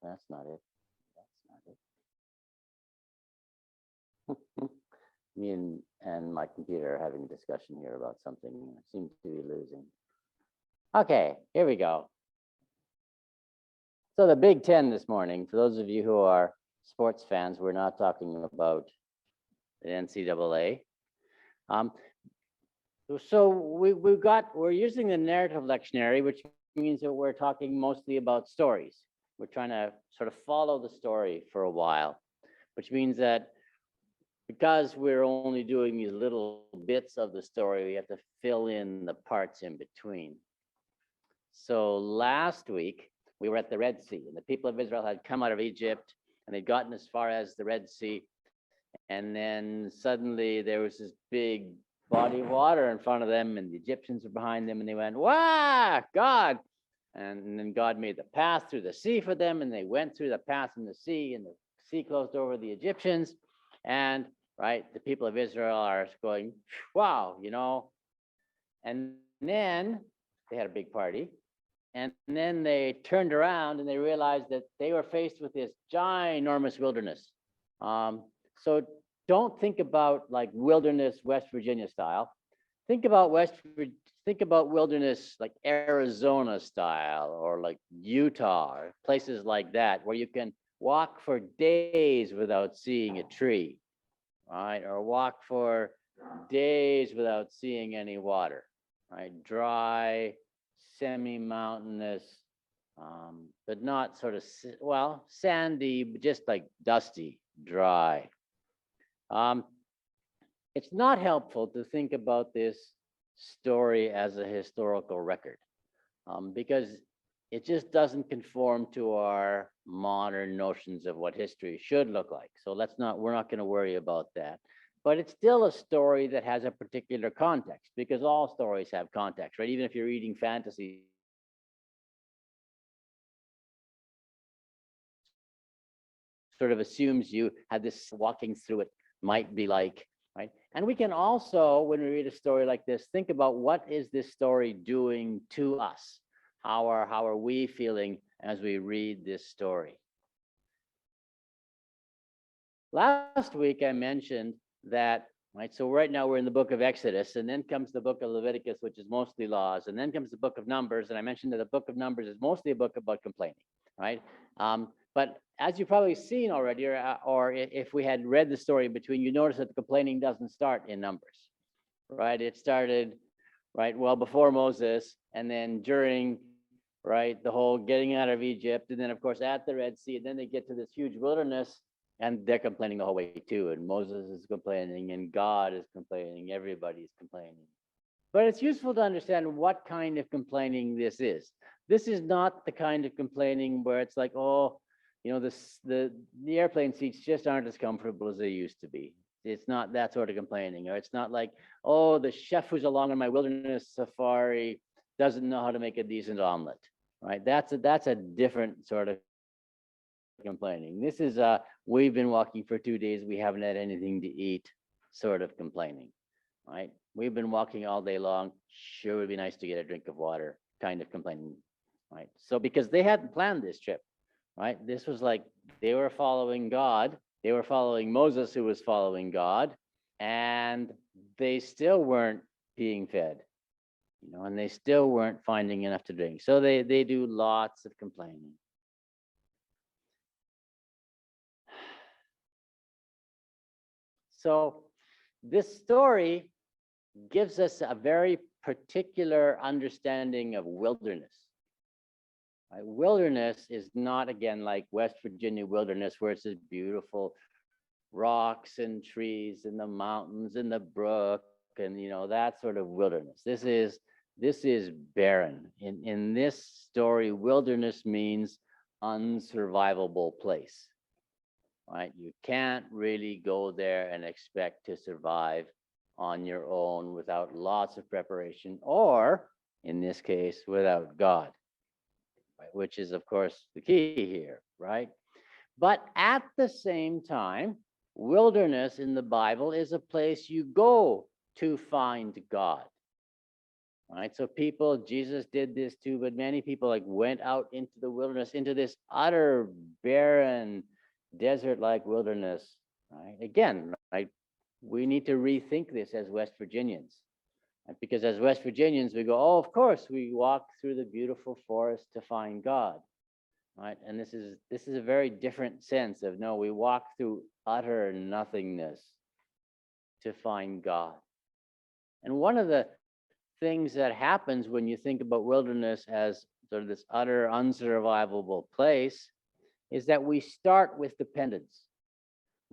that's not it. That's not it. Me and my computer are having a discussion here about something. I seem to be losing. Okay, here we go. So the Big Ten this morning, for those of you who are sports fans, we're not talking about the NCAA. So we're using the narrative lectionary, which means that we're talking mostly about stories. We're trying to sort of follow the story for a while, which means that because we're only doing these little bits of the story, we have to fill in the parts in between. So last week, we were at the Red Sea, and the people of Israel had come out of Egypt, and they'd gotten as far as the Red Sea, and then suddenly there was this big body of water in front of them, and the Egyptians were behind them, and they went, "Wow, God!" And then God made the path through the sea for them, and they went through the path in the sea, and the sea closed over the Egyptians, and the people of Israel are going, "Wow," and then they had a big party. And then they turned around and they realized that they were faced with this ginormous wilderness. So don't think about like wilderness West Virginia style. Think about wilderness like Arizona style, or like Utah, or places like that, where you can walk for days without seeing a tree, right? Or walk for days without seeing any water, right? Dry, semi-mountainous, but not sort of, sandy, but just like dusty, dry. It's not helpful to think about this story as a historical record, because it just doesn't conform to our modern notions of what history should look like. So we're not going to worry about that. But it's still a story that has a particular context, because all stories have context, right? Even if you're reading fantasy, sort of assumes you had this walking through it might be like, right? And we can also, when we read a story like this, think about what is this story doing to us? How are we feeling as we read this story? Last week I mentioned that, right? So right now we're in the book of Exodus, and then comes the book of Leviticus, which is mostly laws, and then comes the book of Numbers. And I mentioned that the book of Numbers is mostly a book about complaining, right? But as you've probably seen already, or if we had read the story in between, you notice that the complaining doesn't start in Numbers, right? It started, right, well before Moses, and then during, right, the whole getting out of Egypt, and then of course at the Red Sea, and then they get to this huge wilderness, and they're complaining the whole way too. And Moses is complaining, and God is complaining, everybody's complaining. But it's useful to understand what kind of complaining this is. This is not the kind of complaining where it's like, oh, the airplane seats just aren't as comfortable as they used to be. It's not that sort of complaining. Or it's not like, oh, the chef who's along on my wilderness safari doesn't know how to make a decent omelet, right? That's a different sort of complaining. This is we've been walking for 2 days, we haven't had anything to eat sort of complaining, right? We've been walking all day long, sure would be nice to get a drink of water kind of complaining, right? So because they hadn't planned this trip, right? This was like they were following God, they were following Moses, who was following God, and they still weren't being fed, and they still weren't finding enough to drink. So they do lots of complaining. So this story gives us a very particular understanding of wilderness. Right? Wilderness is not, again, like West Virginia wilderness, where it's this beautiful rocks and trees and the mountains and the brook and that sort of wilderness. This is barren. In this story, wilderness means unsurvivable place. Right? You can't really go there and expect to survive on your own without lots of preparation, or in this case, without God, right? Which is, of course, the key here, right? But at the same time, wilderness in the Bible is a place you go to find God. right? So people, Jesus did this too, but many people like went out into the wilderness, into this utter barren, desert-like wilderness, right? Again, right? We need to rethink this as West Virginians. Right? Because as West Virginians, we go, oh, of course, we walk through the beautiful forest to find God, right? And this is a very different sense of no, we walk through utter nothingness to find God. And one of the things that happens when you think about wilderness as sort of this utter unsurvivable place is that we start with dependence.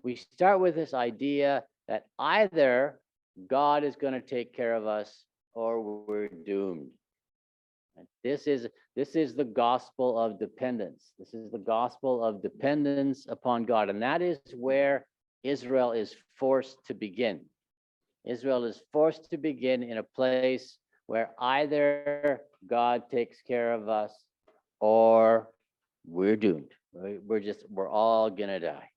We start with this idea that either God is going to take care of us or we're doomed. And this is the gospel of dependence. This is the gospel of dependence upon God. And that is where Israel is forced to begin. Israel is forced to begin in a place where either God takes care of us or we're doomed. We're all gonna die.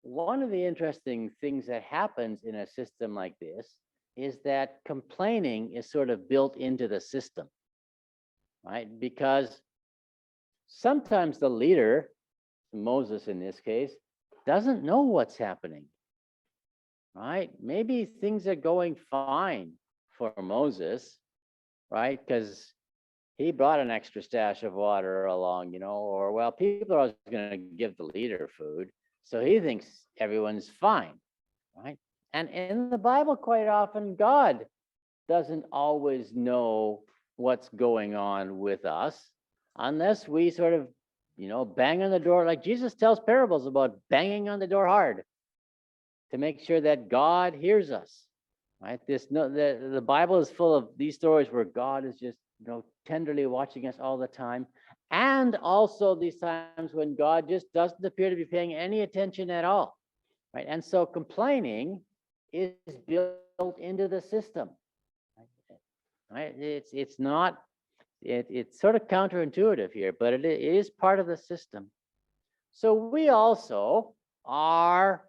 One of the interesting things that happens in a system like this is that complaining is sort of built into the system, right? Because sometimes the leader, Moses in this case, doesn't know what's happening, right? Maybe things are going fine for Moses, right? Because he brought an extra stash of water along, or well, people are always going to give the leader food. So he thinks everyone's fine, right? And in the Bible, quite often, God doesn't always know what's going on with us unless we sort of, bang on the door. Like Jesus tells parables about banging on the door hard to make sure that God hears us, right? The Bible is full of these stories where God is just, tenderly watching us all the time. And also these times when God just doesn't appear to be paying any attention at all, right? And so complaining is built into the system, right? It's not, it's sort of counterintuitive here, but it is part of the system. So we also are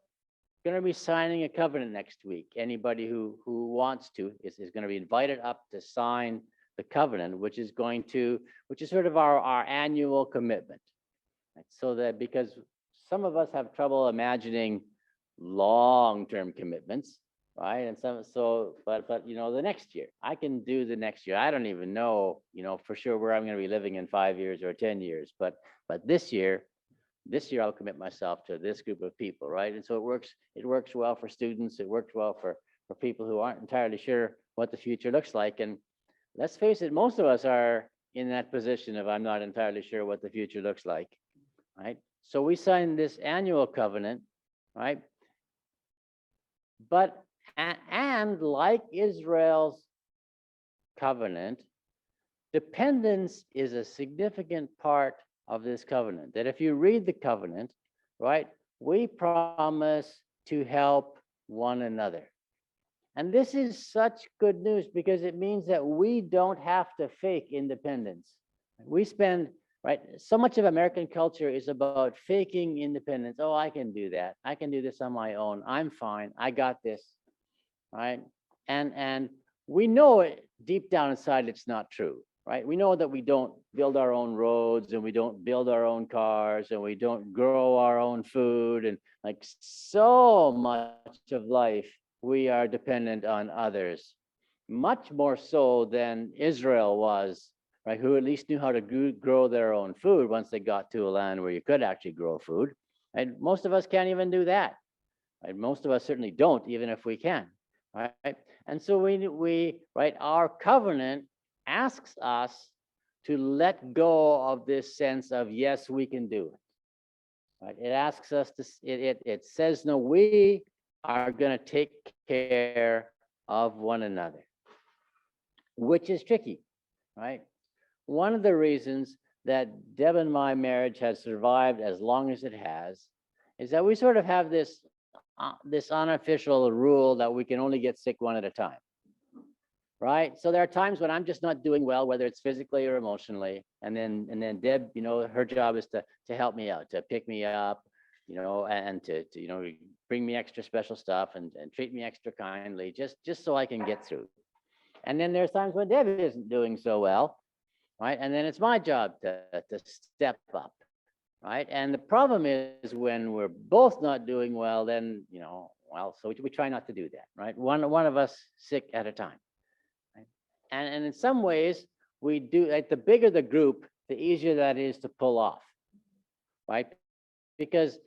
going to be signing a covenant next week. Anybody who wants to is going to be invited up to sign the covenant, which is sort of our annual commitment. Right? So that because some of us have trouble imagining long-term commitments, right? And but the next year, I can do the next year. I don't even know, for sure where I'm going to be living in 5 years or 10 years, but this year I'll commit myself to this group of people, right? And so it works well for students. It works well for people who aren't entirely sure what the future looks like. And let's face it, most of us are in that position of I'm not entirely sure what the future looks like, right? So we sign this annual covenant, right? But, and like Israel's covenant, dependence is a significant part of this covenant. That if you read the covenant, right, we promise to help one another. And this is such good news because it means that we don't have to fake independence. We spend, right, so much of American culture is about faking independence. Oh, I can do that. I can do this on my own. I'm fine. I got this, right? And we know it deep down inside it's not true, right? We know that we don't build our own roads and we don't build our own cars and we don't grow our own food, and like so much of life we are dependent on others, much more so than Israel was, right? Who at least knew how to grow their own food once they got to a land where you could actually grow food. And most of us can't even do that. Right? Most of us certainly don't, even if we can. Right? And so we right, our covenant asks us to let go of this sense of yes, we can do it. Right? It asks us to. It says no, we are going to take care of one another, which is tricky, right? One of the reasons that Deb and my marriage has survived as long as it has is that we sort of have this unofficial rule that we can only get sick one at a time, right? So there are times when I'm just not doing well, whether it's physically or emotionally, and then Deb, her job is to help me out, to pick me up, and to bring me extra special stuff and treat me extra kindly, just so I can get through. And then there's times when Deb isn't doing so well, right? And then it's my job to step up, right? And the problem is when we're both not doing well, then, well, so we try not to do that, right? One of us sick at a time, right? And in some ways, we do, like, the bigger the group, the easier that is to pull off, right? Because,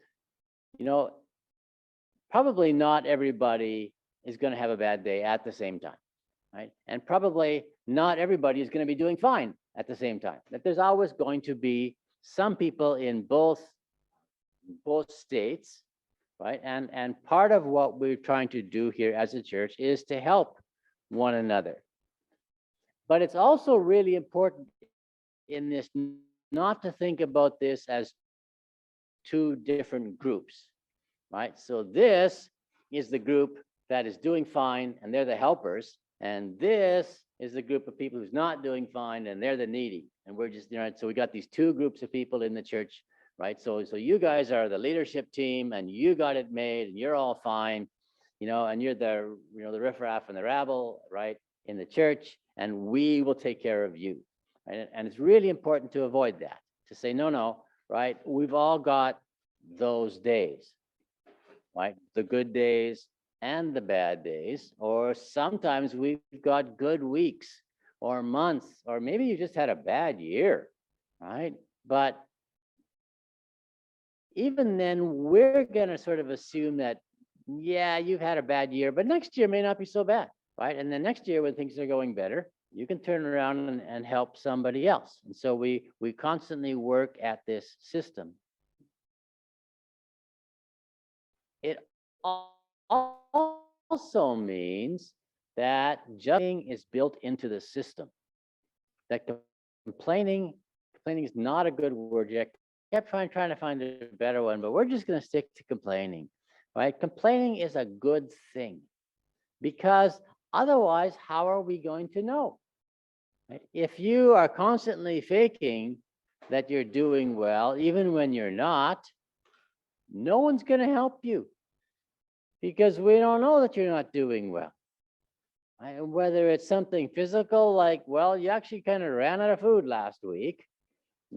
you know, probably not everybody is going to have a bad day at the same time, right? And probably not everybody is going to be doing fine at the same time. That there's always going to be some people in both states, right? And part of what we're trying to do here as a church is to help one another. But it's also really important in this not to think about this as two different groups, right? So this is the group that is doing fine and they're the helpers. And this is the group of people who's not doing fine and they're the needy. And we're just, so we got these two groups of people in the church, right? So you guys are the leadership team and you got it made and you're all fine, and you're the, the riffraff and the rabble, right, in the church, and we will take care of you. Right? And it's really important to avoid that, to say, no, right? We've all got those days, right? The good days and the bad days, or sometimes we've got good weeks or months, or maybe you just had a bad year, right? But even then, we're going to sort of assume that, yeah, you've had a bad year, but next year may not be so bad, right? And then next year when things are going better, you can turn around and help somebody else. And so we constantly work at this system. It also means that judging is built into the system. That complaining is not a good word yet. I kept trying to find a better one, but we're just going to stick to complaining, right? Complaining is a good thing because otherwise, how are we going to know? Right? If you are constantly faking that you're doing well, even when you're not, no one's going to help you because we don't know that you're not doing well. Right? Whether it's something physical, like, well, you actually kind of ran out of food last week,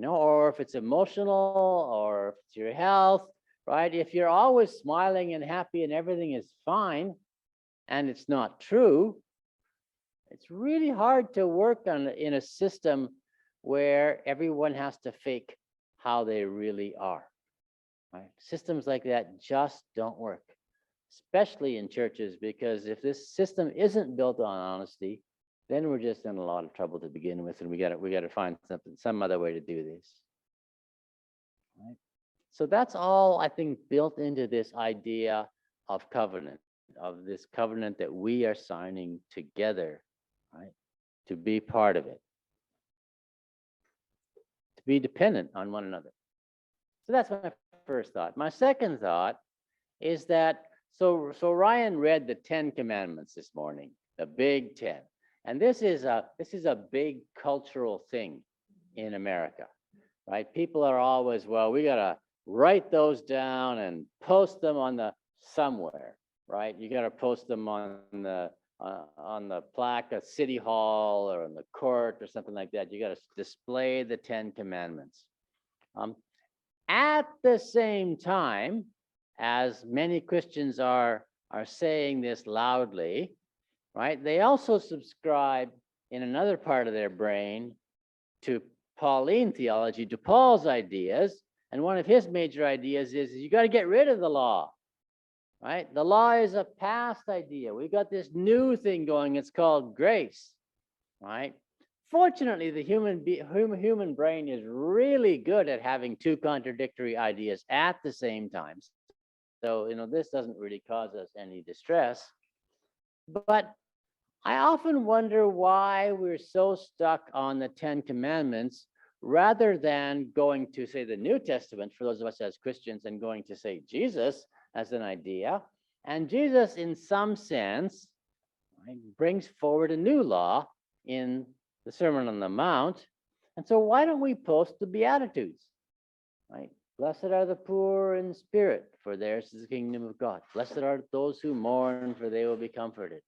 or if it's emotional or if it's your health, right? If you're always smiling and happy and everything is fine and it's not true, it's really hard to work in a system where everyone has to fake how they really are. Right? Systems like that just don't work, especially in churches, because if this system isn't built on honesty, then we're just in a lot of trouble to begin with, and we got to find some other way to do this. Right? So that's all, I think, built into this idea of covenant, of this covenant that we are signing together, right, to be part of it, to be dependent on one another. So that's my first thought. My second thought is that so Ryan read the 10 Commandments this morning, the Big 10, and this is a big cultural thing in America, right? People are always, well, we gotta write those down and post them on the somewhere, right? You gotta post them on the plaque at City Hall or in the court or something like that. You gotta display the 10 Commandments. At the same time, as many Christians are saying this loudly, right? They also subscribe in another part of their brain to Pauline theology, to Paul's ideas. And one of his major ideas is you got to get rid of the law, right? The law is a past idea. We got this new thing going. It's called grace, right? Fortunately, the human brain is really good at having two contradictory ideas at the same time. So, this doesn't really cause us any distress. But I often wonder why we're so stuck on the 10 Commandments rather than going to, say, the New Testament for those of us as Christians and going to, say, Jesus as an idea. And Jesus, in some sense, right, brings forward a new law in the Sermon on the Mount. And so why don't we post the Beatitudes, right? Blessed are the poor in spirit, for theirs is the kingdom of God. Blessed are those who mourn, for they will be comforted.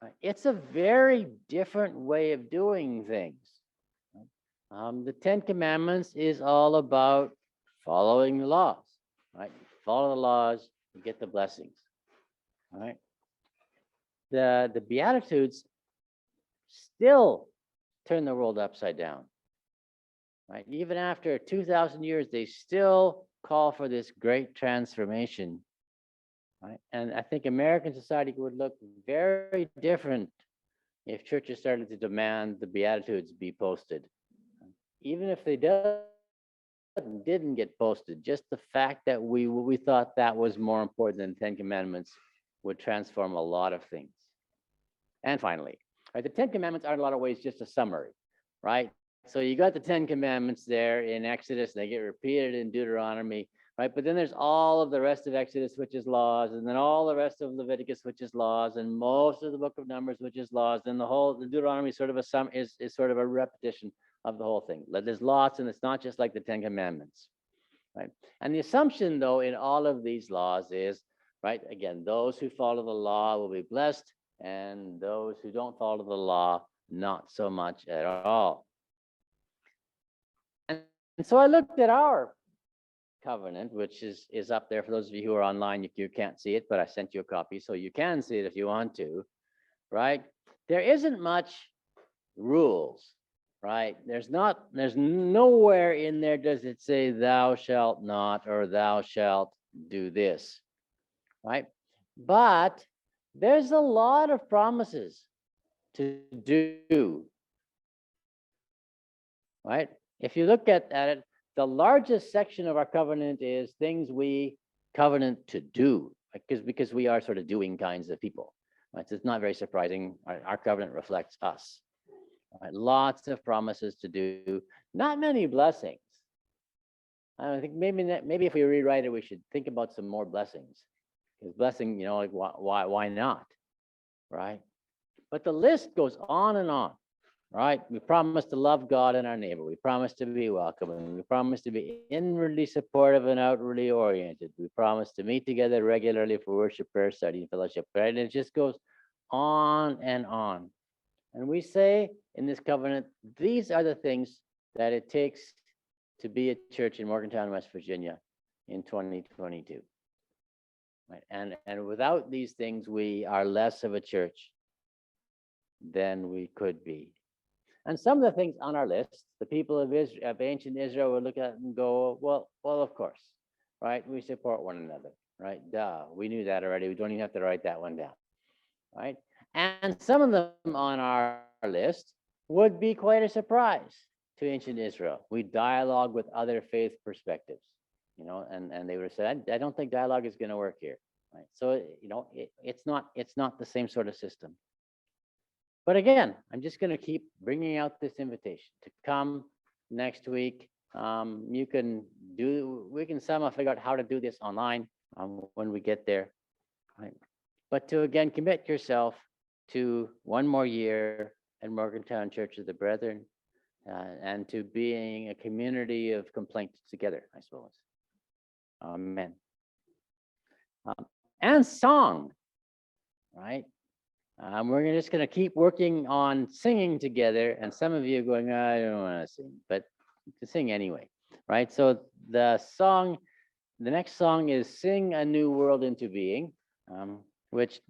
Right? It's a very different way of doing things. The Ten Commandments is all about following the laws, right? Follow the laws, you get the blessings. All right. The Beatitudes still turn the world upside down. Right? Even after 2,000 years, they still call for this great transformation. Right? And I think American society would look very different if churches started to demand the Beatitudes be posted. Even if they didn't get posted, just the fact that we thought that was more important than 10 Commandments would transform a lot of things. And finally, right, the 10 Commandments are in a lot of ways just a summary, right? So you got the 10 Commandments there in Exodus, they get repeated in Deuteronomy, right? But then there's all of the rest of Exodus, which is laws, and then all the rest of Leviticus, which is laws, and most of the book of Numbers, which is laws. Then the Deuteronomy is sort of is sort of a repetition of the whole thing. There's lots, and it's not just like the 10 Commandments, right? And the assumption, though, in all of these laws is, right, again, those who follow the law will be blessed, and those who don't follow the law, not so much at all. And so I looked at our covenant, which is up there for those of you who are online. You can't see it, but I sent you a copy, so you can see it if you want to, right? There isn't much rules, right? There's nowhere in there does it say thou shalt not or thou shalt do this, right? But there's a lot of promises to do, right? If you look at it, the largest section of our covenant is things we covenant to do, because we are sort of doing kinds of people, right? So it's not very surprising. Our covenant reflects us, right? Lots of promises to do, not many blessings. I think maybe if we rewrite it, we should think about some more blessings, because blessing, like why not, right? But the list goes on and on, right? We promise to love God and our neighbor. We promise to be welcoming. We promise to be inwardly supportive and outwardly oriented. We promise to meet together regularly for worship, prayer, study, and fellowship, right? And it just goes on and on. And we say in this covenant, these are the things that it takes to be a church in Morgantown, West Virginia in 2022. Right? And without these things, we are less of a church than we could be. And some of the things on our list, the people of Israel, of ancient Israel, would look at it and go, well, of course, right? We support one another, right? Duh, we knew that already. We don't even have to write that one down, right? And some of them on our list would be quite a surprise to ancient Israel. We dialogue with other faith perspectives, and they would have said, I don't think dialogue is going to work here, right? So, it's not the same sort of system. But again, I'm just going to keep bringing out this invitation to come next week. We can somehow figure out how to do this online when we get there. Right? But to again commit yourself to one more year at Morgantown Church of the Brethren, and to being a community of complaints together, I suppose. Amen. And song, right? We're just going to keep working on singing together. And some of you are going, I don't want to sing, but to sing anyway, right? So the next song is Sing a New World into Being, which